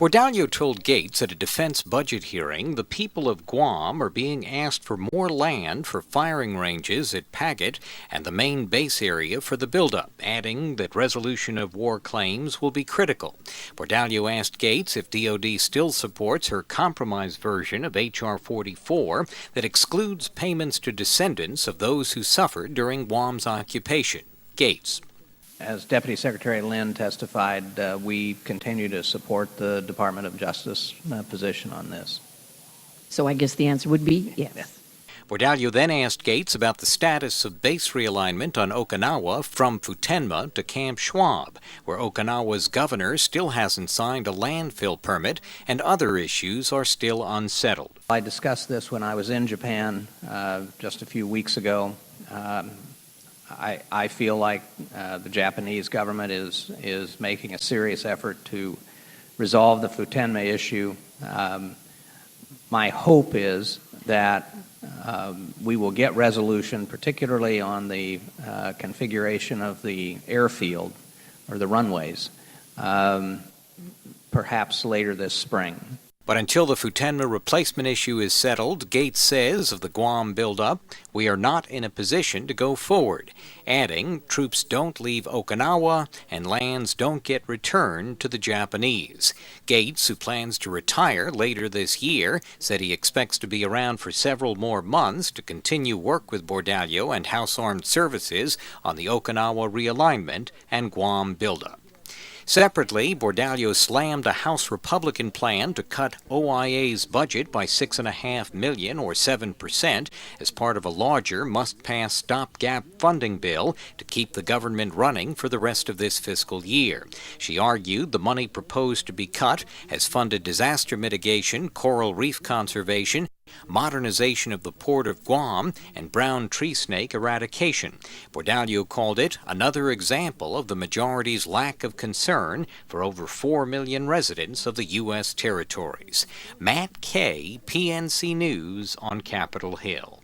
Bordallo told Gates at a defense budget hearing the people of Guam are being asked for more land for firing ranges at Paget and the main base area for the buildup, adding that resolution of war claims will be critical. Bordallo asked Gates if DoD still supports her compromise version of H.R. 44 that excludes payments to descendants of those who suffered during Guam's occupation. Gates. As Deputy Secretary Lynn testified, we continue to support the Department of Justice position on this. So I guess the answer would be yes. Bordallo then asked Gates about the status of base realignment on Okinawa from Futenma to Camp Schwab, where Okinawa's governor still hasn't signed a landfill permit and other issues are still unsettled. I discussed this when I was in Japan just a few weeks ago. I feel like the Japanese government is making a serious effort to resolve the Futenma issue. My hope is that we will get resolution, particularly on the configuration of the airfield or the runways, perhaps later this spring. But until the Futenma replacement issue is settled, Gates says of the Guam buildup, we are not in a position to go forward, adding troops don't leave Okinawa and lands don't get returned to the Japanese. Gates, who plans to retire later this year, said he expects to be around for several more months to continue work with Bordallo and House Armed Services on the Okinawa realignment and Guam buildup. Separately, Bordallo slammed a House Republican plan to cut OIA's budget by $6.5 million or 7% as part of a larger must-pass stopgap funding bill to keep the government running for the rest of this fiscal year. She argued the money proposed to be cut has funded disaster mitigation, coral reef conservation, modernization of the port of Guam, and brown tree snake eradication. Bordallo called it another example of the majority's lack of concern for over 4 million residents of the U.S. territories. Matt Kay, PNC News on Capitol Hill.